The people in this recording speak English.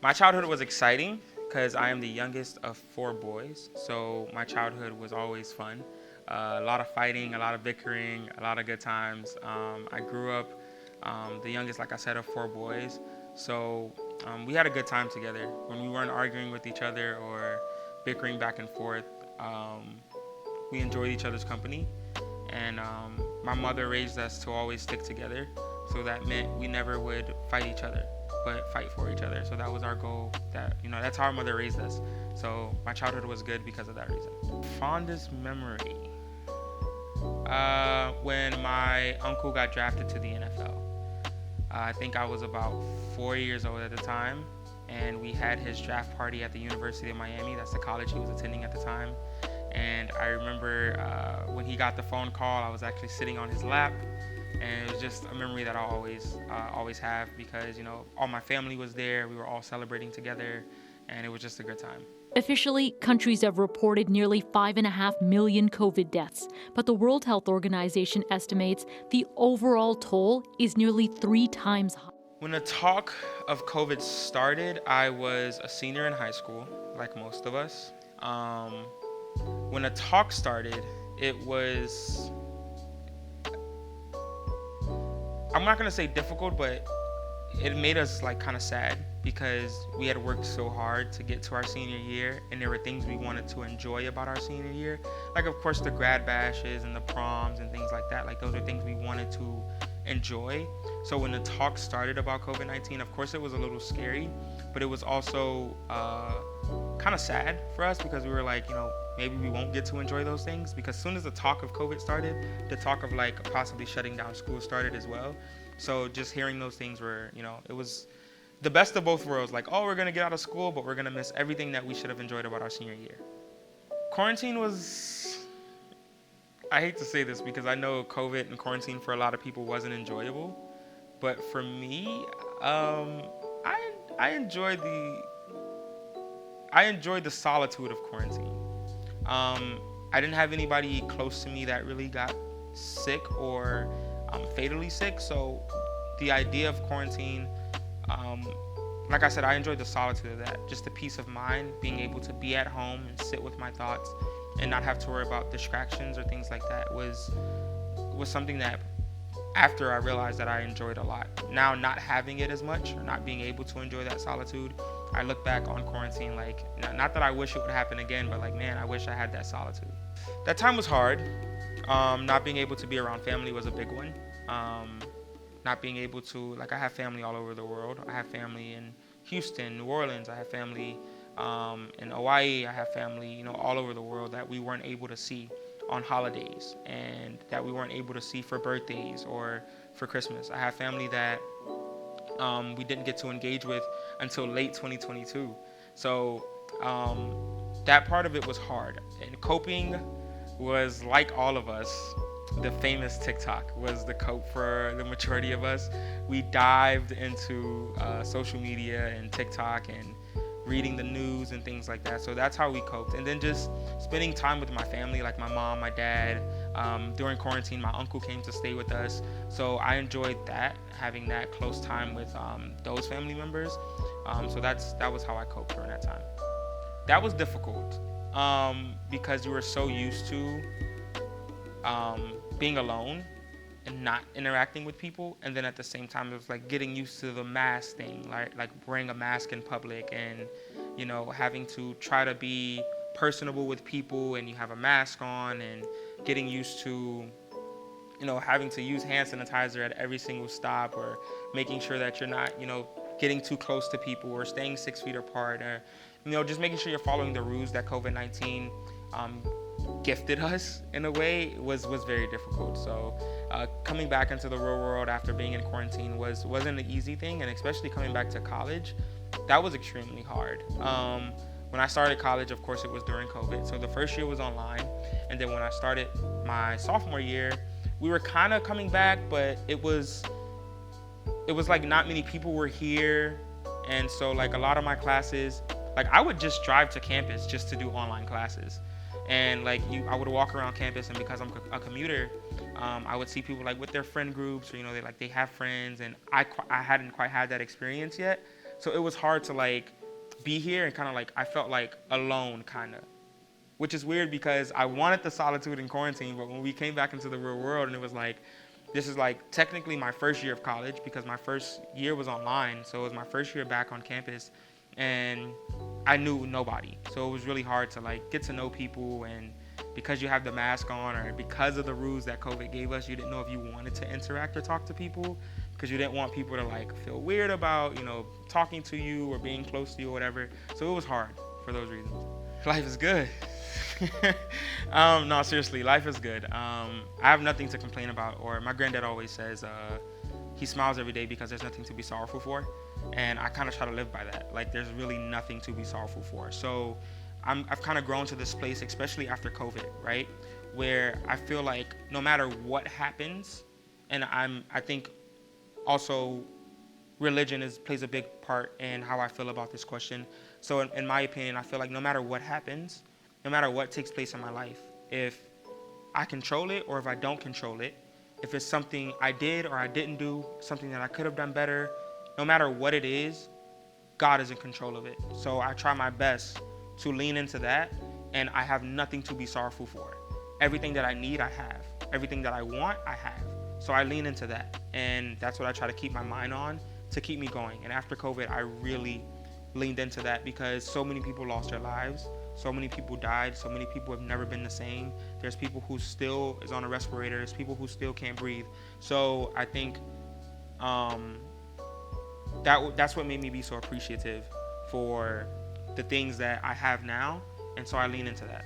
My childhood was exciting because I am the youngest of four boys. So my childhood was always fun. A lot of fighting, a lot of bickering, a lot of good times. I grew up the youngest, like I said, of four boys. So we had a good time together. When we weren't arguing with each other or bickering back and forth, we enjoyed each other's company. And my mother raised us to always stick together. So that meant we never would fight each other, but fight for each other. So that was our goal. That's how our mother raised us. So my childhood was good because of that reason. Fondest memory. When my uncle got drafted to the NFL. I think I was about 4 years old at the time, and we had his draft party at the University of Miami. That's the college he was attending at the time. And I remember when he got the phone call, I was actually sitting on his lap, and it was just a memory that I'll always have because all my family was there. We were all celebrating together, and it was just a good time. Officially, countries have reported nearly 5.5 million COVID deaths, but the World Health Organization estimates the overall toll is nearly 3 times higher. When the talk of COVID started, I was a senior in high school, like most of us. When the talk started, it was, I'm not gonna say difficult, but it made us kind of sad because we had worked so hard to get to our senior year, and there were things we wanted to enjoy about our senior year. Like, of course, the grad bashes and the proms and things like that. Like, those are things we wanted to enjoy. So when the talk started about COVID-19, of course, it was a little scary, but it was also kind of sad for us because we were like, maybe we won't get to enjoy those things, because as soon as the talk of COVID started, the talk of possibly shutting down school started as well. So just hearing those things were, it was the best of both worlds. Like, oh, we're going to get out of school, but we're going to miss everything that we should have enjoyed about our senior year. Quarantine was, I hate to say this because I know COVID and quarantine for a lot of people wasn't enjoyable. But for me, I enjoyed the solitude of quarantine. I didn't have anybody close to me that really got sick or fatally sick. So the idea of quarantine, like I said, I enjoyed the solitude of that. Just the peace of mind, being able to be at home and sit with my thoughts and not have to worry about distractions or things like that was something that, after I realized, that I enjoyed a lot. Now, not having it as much or not being able to enjoy that solitude, I look back on quarantine not that I wish it would happen again, but man, I wish I had that solitude. That time was hard. Not being able to be around family was a big one. Not being able to, I have family all over the world. I have family in Houston, New Orleans. I have family in Hawaii. I have family, all over the world that we weren't able to see on holidays and that we weren't able to see for birthdays or for Christmas. I have family that we didn't get to engage with until late 2022. So that part of it was hard. And coping was, like all of us, the famous TikTok was the cope for the majority of us. We dived into social media and TikTok and reading the news and things like that. So that's how we coped. And then just spending time with my family, like my mom, my dad. During quarantine, my uncle came to stay with us. So I enjoyed that, having that close time with those family members. So that was how I coped during that time. That was difficult because you were so used to being alone and not interacting with people, and then at the same time it was getting used to the mask thing, like wearing a mask in public and having to try to be personable with people, and you have a mask on, and getting used to having to use hand sanitizer at every single stop, or making sure that you're not getting too close to people or staying 6 feet apart, or just making sure you're following the rules that COVID-19 gifted us in a way was very difficult. So coming back into the real world after being in quarantine wasn't an easy thing, and especially coming back to college, that was extremely hard. When I started college, of course, it was during COVID. So the first year was online, and then when I started my sophomore year, we were kind of coming back, but it was not many people were here, and so a lot of my classes, I would just drive to campus just to do online classes. And I would walk around campus, and because I'm a commuter, I would see people with their friend groups, or they have friends, and I hadn't quite had that experience yet. So it was hard to be here and kind of like I felt like alone kind of, which is weird because I wanted the solitude in quarantine, but when we came back into the real world and it was like, this is like technically my first year of college because my first year was online. So it was my first year back on campus and I knew nobody. So it was really hard to like get to know people, and because you have the mask on or because of the rules that COVID gave us, you didn't know if you wanted to interact or talk to people because you didn't want people to like feel weird about, talking to you or being close to you or whatever. So it was hard for those reasons. Life is good. No, seriously, life is good. I have nothing to complain about, or my granddad always says he smiles every day because there's nothing to be sorrowful for, and I kind of try to live by that. Like, there's really nothing to be sorrowful for. So I've kind of grown to this place, especially after COVID, right, where I feel like no matter what happens, and I think also religion plays a big part in how I feel about this question. So in my opinion, I feel like no matter what happens, no matter what takes place in my life, if I control it or if I don't control it, if it's something I did or I didn't do, something that I could have done better, no matter what it is, God is in control of it. So I try my best to lean into that, and I have nothing to be sorrowful for. Everything that I need, I have. Everything that I want, I have. So I lean into that, and that's what I try to keep my mind on to keep me going. And after COVID, I really leaned into that because so many people lost their lives. So many people died. So many people have never been the same. There's people who still is on a respirator. There's people who still can't breathe. So I think that's what made me be so appreciative for the things that I have now. And so I lean into that.